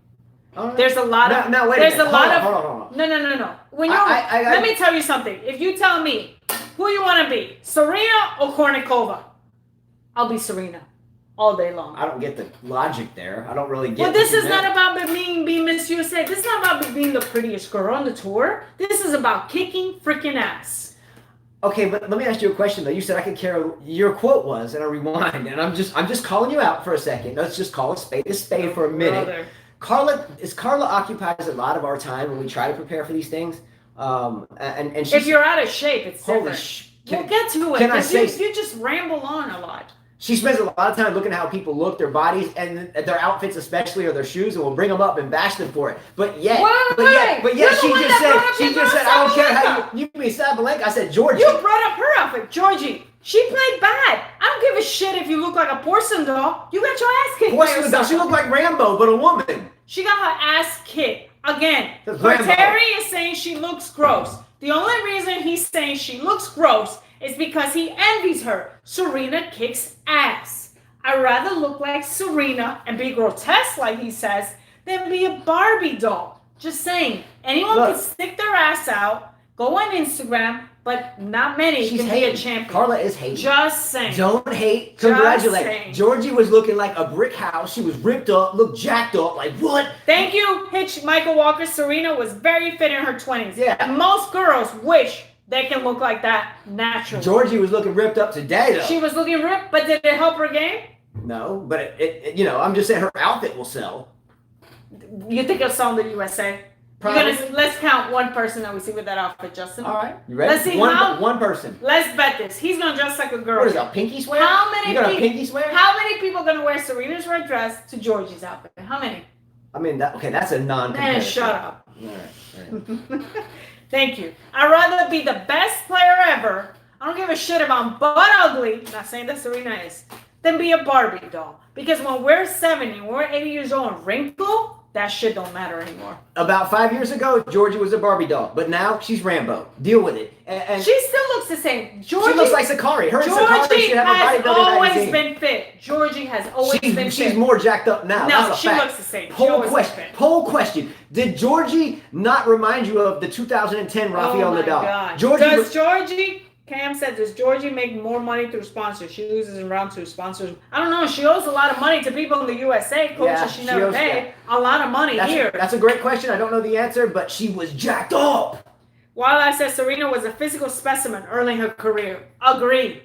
Right. There's a lot of... No, wait a minute. Hold on. No. When you're... Let me tell you something. If you tell me Who you want to be, Serena or Kornikova? I'll be Serena all day long. I don't get the logic there. I don't really get. Well, this is not about being Miss USA. This is not about being the prettiest girl on the tour. This is about kicking freaking ass. Okay, but let me ask you a question though. You said I could care. Your quote was, and I rewind, and I'm just calling you out for a second. Let's just call a spade for a minute. Brother. Carla occupies a lot of our time when we try to prepare for these things. And she's, if you're out of shape, it's holy different. We'll get to it. Can I say you just ramble on a lot. She spends a lot of time looking at how people look, their bodies, and their outfits, especially, or their shoes, and we'll bring them up and bash them for it. But yet, she just said, I don't care how you mean Sabalenka. I said Georgie. You brought up her outfit, Georgie. She played bad. I don't give a shit if you look like a porcelain doll. You got your ass kicked. Porcelain doll. She looked like Rambo, but a woman. She got her ass kicked. Again, Terry is saying she looks gross. The only reason he's saying she looks gross is because he envies her. Serena kicks ass. I'd rather look like Serena and be grotesque, like he says, than be a Barbie doll. Just saying. Anyone can stick their ass out, go on Instagram, but not many can be a champion. Carla is hating. Just saying. Don't hate. Congratulate. Georgie was looking like a brick house. She was ripped up, looked jacked up. Like, what? Thank you, Hitch Michael Walker. Serena was very fit in her 20s. Yeah. And most girls wish they can look like that naturally. Georgie was looking ripped up today, though. She was looking ripped, but did it help her game? No, but it I'm just saying her outfit will sell. You think it'll sell in the USA? Let's count one person that we see with that outfit, Justin. All right, you ready? Let's see one person. Let's bet this. He's gonna dress like a girl. What is that? Pinky swear? You got a pinky swear? How many people are gonna wear Serena's red dress to Georgie's outfit? How many? I mean, that's a non-comparison. Man, shut up. All right. Thank you. I'd rather be the best player ever. I don't give a shit if I'm butt ugly. Not saying that Serena is. Than be a Barbie doll. Because when we're 70, when we're 80 years old and wrinkled, that shit don't matter anymore. About 5 years ago, Georgie was a Barbie doll, but now she's Rambo. Deal with it. And she still looks the same. Georgie, she looks like Sakari. Her and Sakari should have a bodybuilding always magazine. Been fit. Georgie has always been fit. She's more jacked up now. No, That's a she fact. looks the same. Poll question. Did Georgie not remind you of the 2010 Rafael Nadal? God. Cam said, does Georgie make more money through sponsors? She loses in round two. Sponsors. I don't know. She owes a lot of money to people in the USA. Coaches she never paid. A lot of money here. That's a great question. I don't know the answer, but she was jacked up. While I said Serena was a physical specimen early in her career. Agree.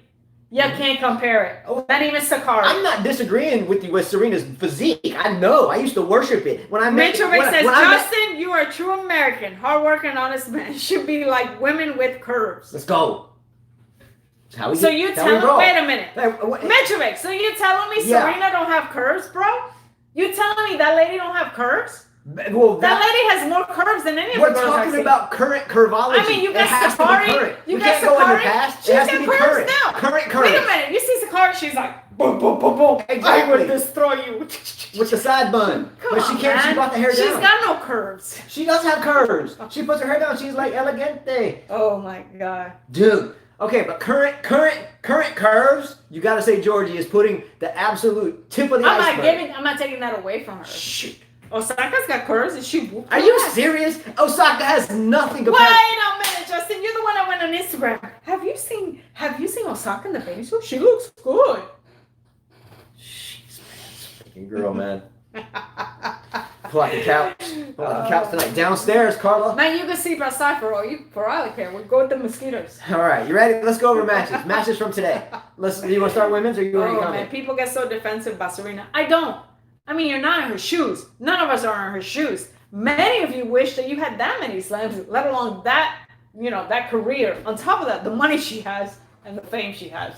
You can't compare it. Not even Sakari. I'm not disagreeing with you with Serena's physique. I know. I used to worship it. Mitrovic says, Justin, you are a true American. Hard-working, honest man. Should be like women with curves. Let's go. Wait a minute. Mitrovic, so you're telling me Serena don't have curves, bro? You telling me that lady don't have curves? Well, that lady has more curves than any of the girls. We're talking about current curveology. I mean, you got Sakari. You can't go in the past. It has to be current. Now. Current curves. Wait a minute. You see Sakari, she's like, boom, boom, boom, boom. Exactly. I will destroy you. With the side bun. Come on, she can't. Man. She brought the hair down. She's got no curves. She does have curves. She puts her hair down. She's like elegante. Oh my God. Dude. Okay, but current curves, you got to say Georgie is putting the absolute tip of the iceberg. I'm not taking that away from her. Shit. Osaka's got curves and she. Are you serious? Osaka has nothing compared. Wait a minute, Justin. You're the one that went on Instagram. Have you seen Osaka in the bathing suit? She looks good. Jeez, man, freaking girl, man. Pull out the couch. Pull out the couch tonight. Downstairs, Carla. Man, you can sleep outside for all I care. We'll go with the mosquitoes. All right, you ready? Let's go over matches. Matches from today. You want to start women's or you already coming? Man, people get so defensive about Serena. I don't. I mean, you're not in her shoes. None of us are in her shoes. Many of you wish that you had that many slams, let alone that, that career. On top of that, the money she has and the fame she has.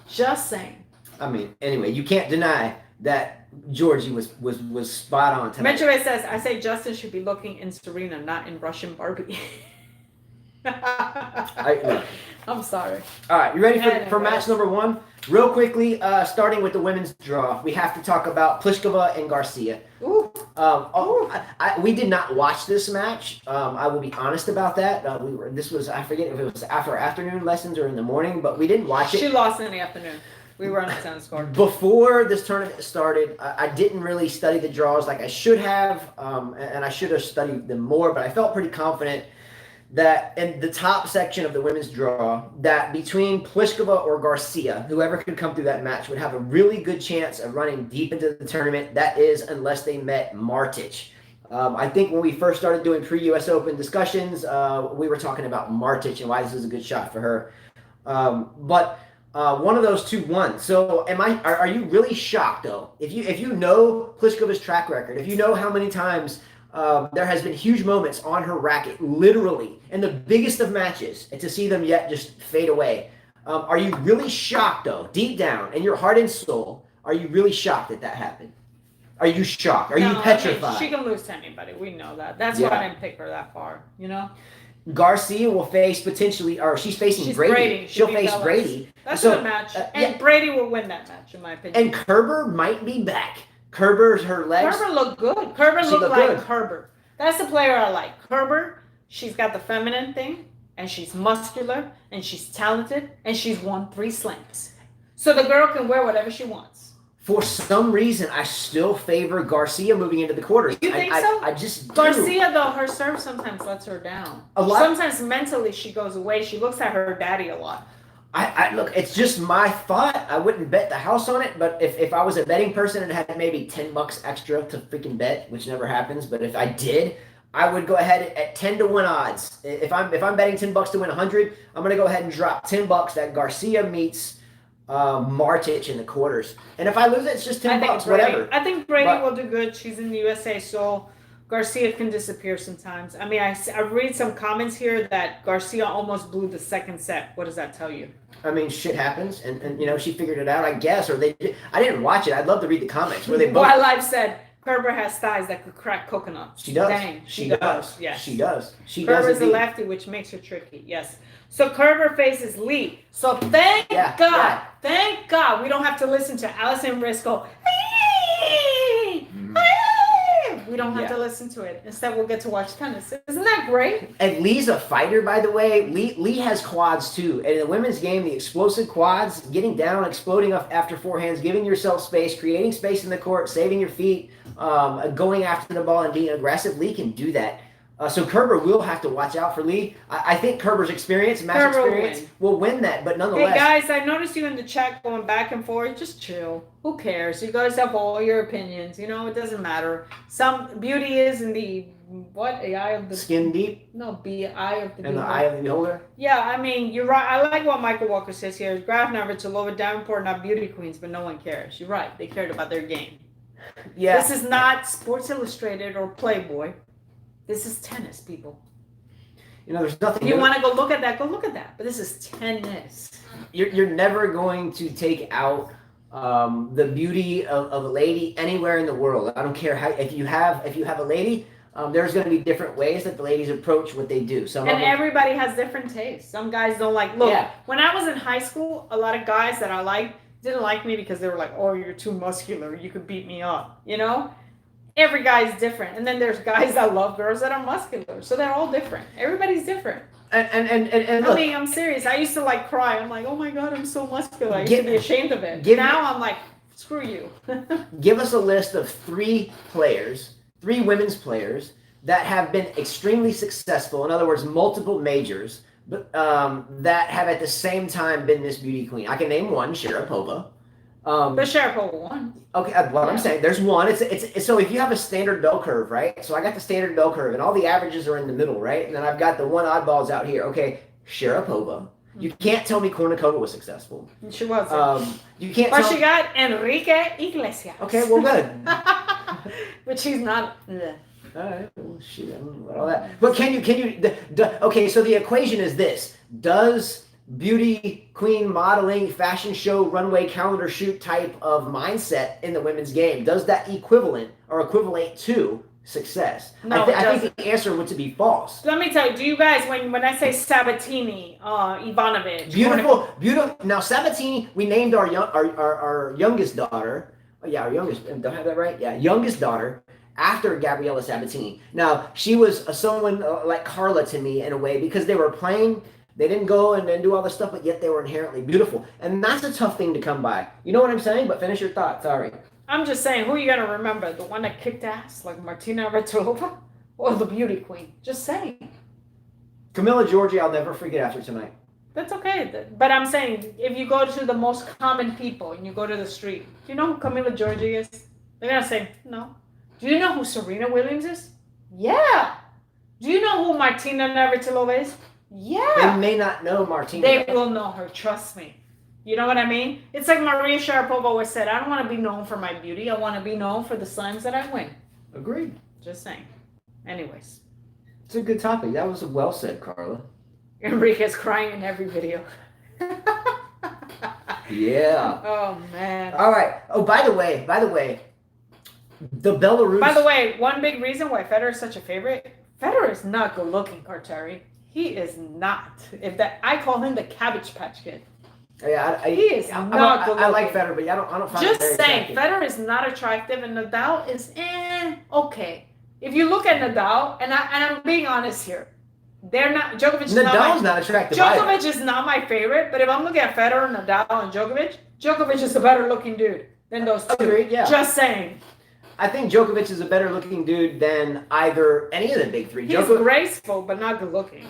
Just saying. I mean, anyway, you can't deny that Georgie was spot on tonight. Metroid says, I say Justin should be looking in Serena, not in Russian Barbie. I'm sorry. All right, you ready for match number one? Real quickly, starting with the women's draw, we have to talk about Pliskova and Garcia. Ooh. We did not watch this match. I will be honest about that. I forget if it was after afternoon lessons or in the morning, but we didn't watch it. She lost in the afternoon. We were on the tennis court. Before this tournament started, I didn't really study the draws like I should have, and I should have studied them more, but I felt pretty confident that in the top section of the women's draw, that between Pliskova or Garcia, whoever could come through that match would have a really good chance of running deep into the tournament. That is, unless they met Martic. I think when we first started doing pre-US Open discussions, we were talking about Martic and why this is a good shot for her. But one of those two won. So are you really shocked though? If you know Pliskova's track record, if you know how many times there has been huge moments on her racket, literally, in the biggest of matches, and to see them yet just fade away. Are you really shocked though, deep down in your heart and soul? Are you really shocked that happened? Are you shocked? Are you petrified? I mean, she can lose to anybody. We know that. That's why I didn't pick her that far. You know. Garcia will face potentially, or she's facing Brady. She'll face Brady. That's a good match. And Brady will win that match, in my opinion. And Kerber might be back. Kerber's her legs. Kerber looked good. Kerber looked like Kerber. That's the player I like. Kerber, she's got the feminine thing, and she's muscular, and she's talented, and she's won 3 slams. So the girl can wear whatever she wants. For some reason, I still favor Garcia moving into the quarters. You think so? I just Garcia, though, her serve sometimes lets her down. A lot. Sometimes mentally she goes away. She looks at her daddy a lot. I look, it's just my thought. I wouldn't bet the house on it, but if I was a betting person and had maybe $10 extra to freaking bet, which never happens, but if I did, I would go ahead at 10-1 odds. If I'm betting $10 to win 100, I'm gonna go ahead and drop $10 that Garcia meets Martic in the quarters. And if I lose it, it's just $10, whatever. I think Brady will do good. She's in the USA, so Garcia can disappear sometimes. I mean, I read some comments here that Garcia almost blew the second set. What does that tell you? I mean, shit happens, and you know, she figured it out, I guess, or I didn't watch it. I'd love to read the comments where they both. Wildlife said Kerber has thighs that could crack coconuts. She does. Dang, she does. Yes. She does. She Kerber's does. Kerber's a lefty, which makes her tricky. Yes. So Kerber faces Lee. So thank God, we don't have to listen to Allison Briscoe. We don't have to listen to it. Instead, we'll get to watch tennis. Isn't that great? And Lee's a fighter, by the way. Lee has quads too. And in the women's game, the explosive quads, getting down, exploding off after forehands, giving yourself space, creating space in the court, saving your feet, going after the ball and being aggressive. Lee can do that. So Kerber will have to watch out for Lee. I think Kerber's experience, will win that, but nonetheless. Hey guys, I noticed you in the chat going back and forth. Just chill. Who cares? You guys have all your opinions. You know, it doesn't matter. Some beauty is in the the eye of the skin deep. No, the eye of the. And the eye of the beholder. Yeah, I mean, you're right. I like what Michael Walker says here. Grafner, Richelova, Davenport, not beauty queens, but no one cares. You're right. They cared about their game. Yeah. This is not Sports Illustrated or Playboy. This is tennis, people. You know, there's nothing. You want to go look at that? Go look at that. But this is tennis. You're never going to take out the beauty of a lady anywhere in the world. I don't care how. If you have a lady, there's going to be different ways that the ladies approach what they do. Everybody has different tastes. Some guys don't like. Look, when I was in high school, a lot of guys that I liked didn't like me because they were like, "Oh, you're too muscular. You could beat me up." You know. Every guy is different, and then there's guys that love girls that are muscular, so they're all different. Everybody's different. And look, I mean, I'm serious. I used to cry. I'm like, oh my god, I'm so muscular. I used to be ashamed of it. Now I'm like, screw you. Give us a list of 3 women's players that have been extremely successful. In other words, multiple majors, but that have at the same time been this beauty queen. I can name one, Sharapova. But Sharapova won. Okay, I'm saying there's one. It's so if you have a standard bell curve, right? So I got the standard bell curve, and all the averages are in the middle, right? And then I've got the one oddballs out here. Okay, Sharapova. You can't tell me Kornikova was successful. She was. You can't. But she got Enrique Iglesias. Okay, well, good. But she's not. All right, well, shit, I don't know about all that. But can you? Okay, so the equation is this: does beauty queen modeling, fashion show, runway calendar shoot type of mindset in the women's game, does that equivalent to success? No, I think the answer would to be false. Let me tell you, do you guys, when I say Sabatini, Ivanovic, beautiful. Now Sabatini, we named our youngest daughter. Oh, yeah, our youngest. Do I have that right? Yeah, youngest daughter after Gabriella Sabatini. Now she was someone like Carla to me in a way because they were playing. They didn't go and do all this stuff, but yet they were inherently beautiful. And that's a tough thing to come by. You know what I'm saying? But finish your thought. Sorry. I'm just saying, who are you going to remember? The one that kicked ass, like Martina Navratilova? Or the beauty queen? Just saying. Camilla Giorgi, I'll never forget after tonight. That's okay. But I'm saying, if you go to the most common people and you go to the street, do you know who Camila Giorgi is? They're going to say, no. Do you know who Serena Williams is? Yeah. Do you know who Martina Navratilova is? Yeah. They may not know Martina. They will know her. Trust me. You know what I mean? It's like Maria Sharapova always said, I don't want to be known for my beauty. I want to be known for the slams that I win. Agreed. Just saying. Anyways. It's a good topic. That was well said, Carla. Enrique's crying in every video. Yeah. Oh, man. All right. Oh, by the way, the Belarus. By the way, one big reason why Federer is such a favorite, Federer is not good looking, Carteri. He is not. I call him the Cabbage Patch Kid. Yeah, he is not good looking. I like Federer, but I don't find just him very saying, attractive. Federer is not attractive, and Nadal is okay. If you look at Nadal, and I'm being honest here, they're not. Djokovic is Nadal's not attractive. Djokovic is not my favorite, but if I'm looking at Federer, Nadal, and Djokovic is a better looking dude than those two. Agreed, yeah. Just saying. I think Djokovic is a better looking dude than any of the big three. He's graceful, but not good looking.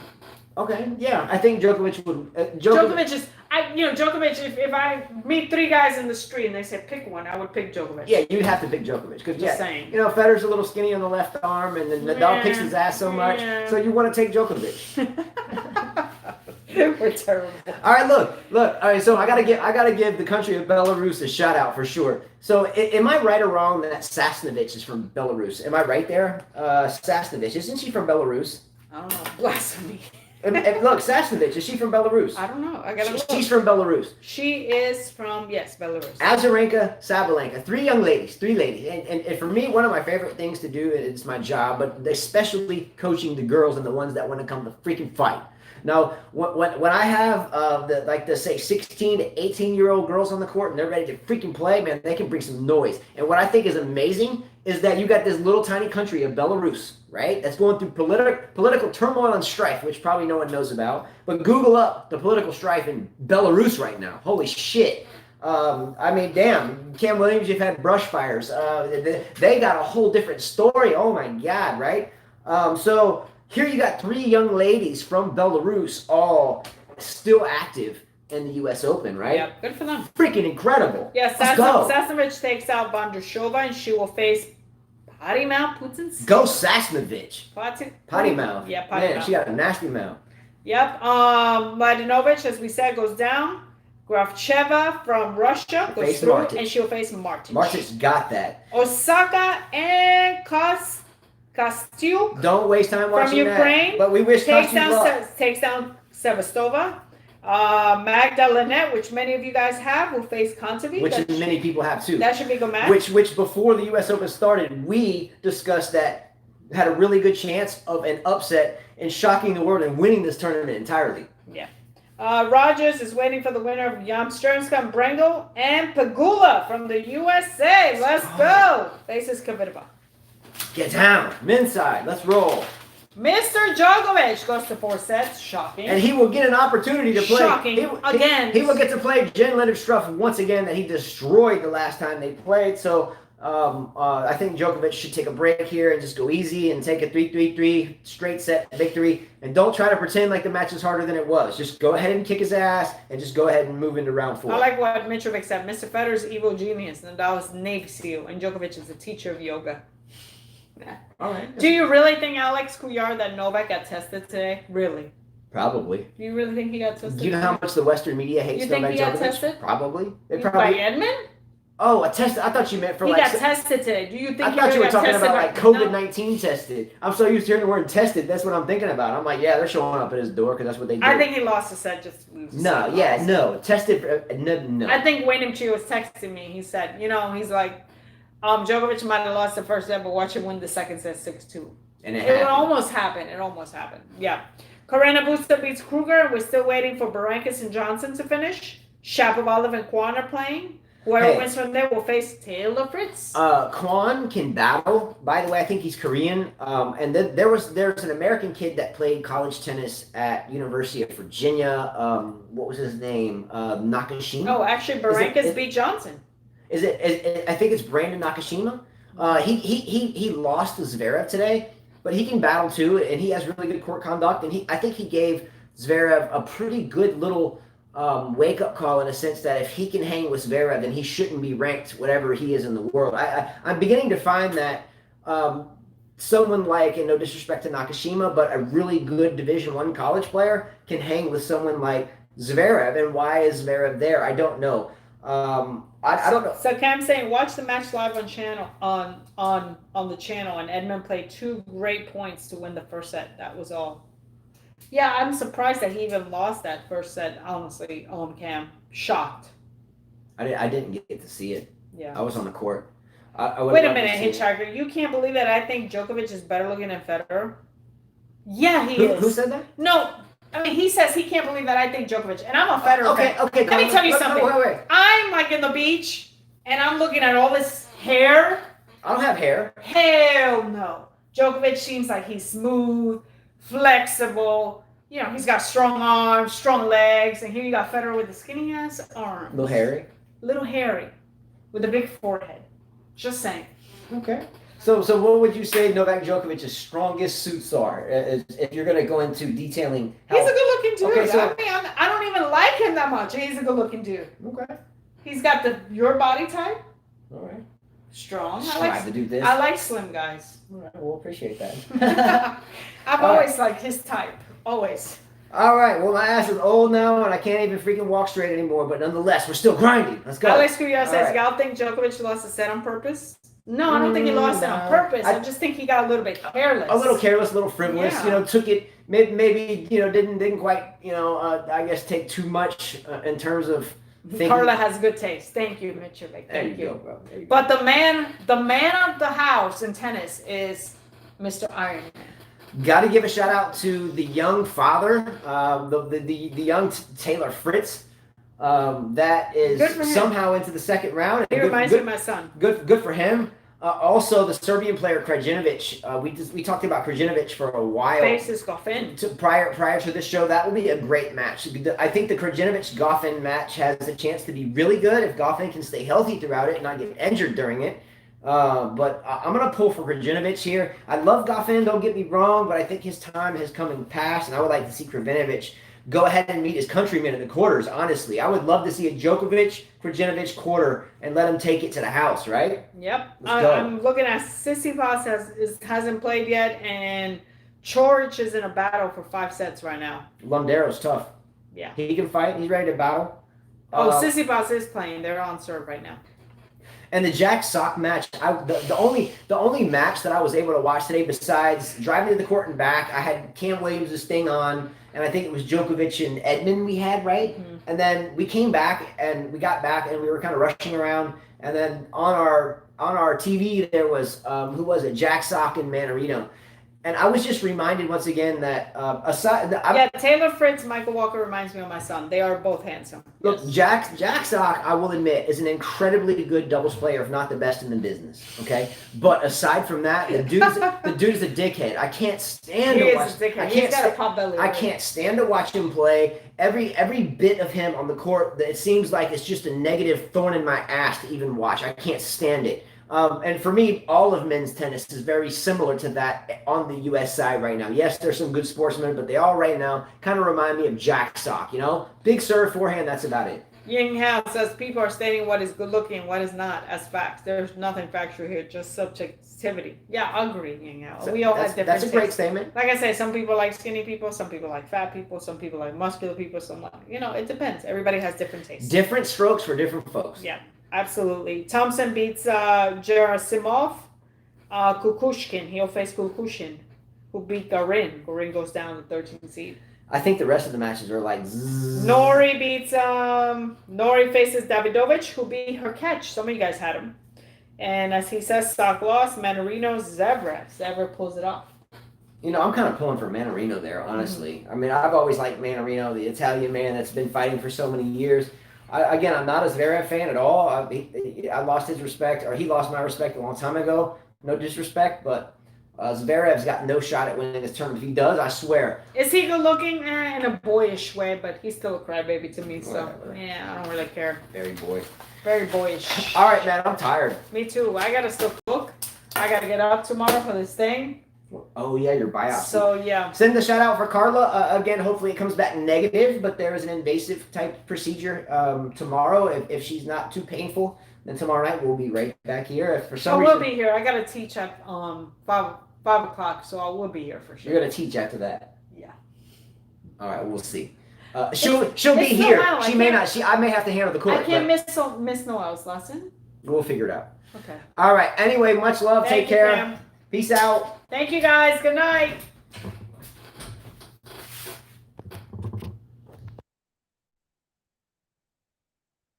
Okay, yeah, I think Djokovic would. Djokovic is, Djokovic. If I meet three guys in the street and they say pick one, I would pick Djokovic. Yeah, you'd have to pick Djokovic because saying. Federer's a little skinny on the left arm, and then Nadal kicks his ass so much, so you want to take Djokovic. We're terrible. All right, look. All right, so I gotta give the country of Belarus a shout out for sure. So, am I right or wrong that Sasnovich is from Belarus? Am I right there? Sasnovich, isn't she from Belarus? I don't know. Blasphemy. And look, Sasnovich, is she from Belarus? I don't know. I gotta look. She's from Belarus. She is from Belarus. Azarenka, Sabalenka, three ladies. And for me, one of my favorite things to do, it's my job, but especially coaching the girls and the ones that want to come to freaking fight. Now, when I have the say 16 to 18-year-old girls on the court and they're ready to freaking play, man, they can bring some noise. And what I think is amazing is that you got this little tiny country of Belarus, right? That's going through political turmoil and strife, which probably no one knows about. But Google up the political strife in Belarus right now. Holy shit. I mean, damn, Cam Williams, you've had brush fires. They got a whole different story. Oh my God, right? So here you got three young ladies from Belarus all still active in the U.S. Open, right? Yeah, good for them. Freaking incredible. Yeah, Sasnovich takes out Vondrashova, and she will face Potty Mouth Putin's. Go Sasnovich. Potty Mouth. Yeah, Potty Mouth. She got a nasty mouth. Yep. Mladenovic, as we said, goes down. Grafcheva from Russia goes through, and she'll face Martic. Martic's got that. Osaka and Kostyuk. Don't waste time watching from Ukraine, that. But we wish takes down Sevastova. Magda Linette, which many of you guys have, will face Kontovic. Which many people have too. That should be a good match. Which before the U.S. Open started, we discussed that had a really good chance of an upset and shocking the world and winning this tournament entirely. Yeah. Rogers is waiting for the winner of Yamsternska, Brengel, and Pegula from the USA. Let's go. Faces Kvitova. Get down. Men's side. Let's roll. Mr. Djokovic goes to 4 sets. Shocking. And he will get an opportunity to play. Shocking. Again. He will get to play Jen Leonard Struff once again that he destroyed the last time they played. So I think Djokovic should take a break here and just go easy and take a 3-3-3 straight set victory. And don't try to pretend like the match is harder than it was. Just go ahead and kick his ass and just go ahead and move into round 4. I like what Mitrovic said. Mr. Federer is evil genius. Nadal is Navy SEAL. And Djokovic is a teacher of yoga. Yeah. All right. Do you really think, Alex Couillard, that Novak got tested today? Really? Probably. Do you really think he got tested? Do you know how much the Western media hates Novak Djokovic? You think he got tested? Probably. By Edmund? Oh, a test. I thought you meant for he got tested today. Do you think I thought you were talking about like COVID-19 No. tested. I'm so used to hearing the word tested. That's what I'm thinking about. I'm like, yeah, they're showing up at his door because that's what they do. I think he lost a set just to lose. No. Tested. No. I think Wayne Chi was texting me. He said, he's like, Djokovic might have lost the first set, but watch him win the second set 6-2. And it almost happened. Yeah. Karina Busta beats Kruger. We're still waiting for Berankis and Johnson to finish. Shapovalov and Kwan are playing. Whoever wins from there will face Taylor Fritz. Kwan can battle. By the way, I think he's Korean. And then there's an American kid that played college tennis at University of Virginia. What was his name? Nakashima. Oh, actually, Berankis beat Johnson. I think it's Brandon Nakashima. He lost to Zverev today, but he can battle too, and he has really good court conduct. And I think he gave Zverev a pretty good little wake up call in a sense that if he can hang with Zverev, then he shouldn't be ranked whatever he is in the world. I'm beginning to find that someone like, and no disrespect to Nakashima, but a really good Division I college player can hang with someone like Zverev. And why is Zverev there? I don't know. I don't know. So Cam's saying, watch the match live on the channel, and Edmund played 2 great points to win the first set. That was all. Yeah, I'm surprised that he even lost that first set, honestly, on Cam. Shocked. I didn't get to see it. Yeah. I was on the court. Wait a minute, Hitchhiker. You can't believe that I think Djokovic is better looking than Federer? Yeah, he is. Who said that? No. I mean, he says he can't believe that I think Djokovic. And I'm a Federer fan. Okay. Let me tell you something. Wait. I'm like in the beach, and I'm looking at all this hair. I don't have hair. Hell no. Djokovic seems like he's smooth, flexible. You know, he's got strong arms, strong legs. And here you got Federer with the skinny ass arms. Little hairy. Little hairy. With a big forehead. Just saying. Okay. So what would you say Novak Djokovic's strongest suits are? If you're going to go into detailing how... He's a good-looking dude. Okay, so... I don't even like him that much. He's a good-looking dude. Okay. He's got your body type. All right. Strong. Strive to do this. I like slim guys. All right. We'll appreciate that. I've always liked his type. Always. All right. Well, my ass is old now, and I can't even freaking walk straight anymore. But nonetheless, we're still grinding. Let's go. Alex Cuya says, y'all think Djokovic lost a set on purpose? No, I don't think he lost it on purpose. I just think he got a little bit careless. A little careless, a little frivolous. Yeah. You know, took it maybe didn't quite I guess take too much in terms of thinking. Carla has good taste. Thank you, Mitrovic. Thank you. Go, bro. There you But the man of the house in tennis is Mr. Ironman. Got to give a shout out to the young father, the young Taylor Fritz. That is somehow into the second round. He reminds me of my son. Good for him. Also, the Serbian player Krajinovic. We talked about Krajinovic for a while. Faces Goffin. Prior to this show, that will be a great match. I think the Krajinovic-Goffin match has a chance to be really good if Goffin can stay healthy throughout it and not get injured during it. But I'm going to pull for Krajinovic here. I love Goffin, don't get me wrong, but I think his time has come and passed, and I would like to see Krajinovic go ahead and meet his countrymen in the quarters, honestly. I would love to see a Djokovic-Krajinovic quarter and let him take it to the house, right? Yep. I'm looking at Tsitsipas hasn't played yet, and Coric is in a battle for 5 sets right now. Lundaro's tough. Yeah. He can fight. He's ready to battle. Tsitsipas is playing. They're on serve right now. And the Jack Sock match, the only match that I was able to watch today besides driving to the court and back, I had Cam Williams' thing on, and I think it was Djokovic and Edmund we had, right? Mm-hmm. And then we came back and we got back and we were kind of rushing around. And then on our TV there was who was it? Jack Sock and Manarino. And I was just reminded once again that Taylor Fritz, Michael Walker reminds me of my son. They are both handsome. Look, yes. Jack Sock, I will admit, is an incredibly good doubles player, if not the best in the business. Okay, but aside from that, the dude is a dickhead. I can't stand to watch. I can't stand to watch him play. Every bit of him on the court, it seems like it's just a negative thorn in my ass to even watch. I can't stand it. And for me, all of men's tennis is very similar to that on the U.S. side right now. Yes, there's some good sportsmen, but they all right now kind of remind me of Jack Sock, Big serve, forehand, that's about it. Ying Hao says people are stating what is good looking and what is not as facts. There's nothing factual here, just subjectivity. Yeah, I agree, Ying Hao. So we all have different That's a great statement. Like I say, some people like skinny people, some people like fat people, some people like muscular people, some like, it depends. Everybody has different tastes. Different strokes for different folks. Yeah. Absolutely. Thompson beats Gerasimov. Kukushkin. He'll face Kukushkin, who beat Garin. Garin goes down to 13th seed. I think the rest of the matches are like Nori beats Nori faces Davidovich, who beat her catch. Some of you guys had him. And as he says, stock loss, Manarino, Zverev. Zverev pulls it off. I'm kind of pulling for Manarino there, honestly. Mm-hmm. I mean, I've always liked Manarino, the Italian man that's been fighting for so many years. I'm not a Zverev fan at all. I lost his respect, or he lost my respect a long time ago. No disrespect, but Zverev's got no shot at winning this tournament. If he does, I swear. Is he good looking? In a boyish way, but he's still a crybaby to me. So, Whatever. Yeah, I don't really care. Very boy. Very boyish. All right, man, I'm tired. Me too. I got to still cook. I got to get up tomorrow for this thing. Oh yeah, your biopsy. So yeah. Send the shout out for Carla. Again, hopefully it comes back negative, but there is an invasive type procedure tomorrow. If she's not too painful, then tomorrow night we'll be right back here. If for some reason I will be here. I gotta teach at 5 o'clock, so I will be here for sure. you're gonna teach after that. Yeah. All right, we'll see. She'll be it's here. Noel. She may not. I may have to handle the court. I can't miss Noel's lesson. We'll figure it out. Okay. All right. Anyway, much love. Thank Take you, care. Pam. Peace out. Thank you guys. Good night.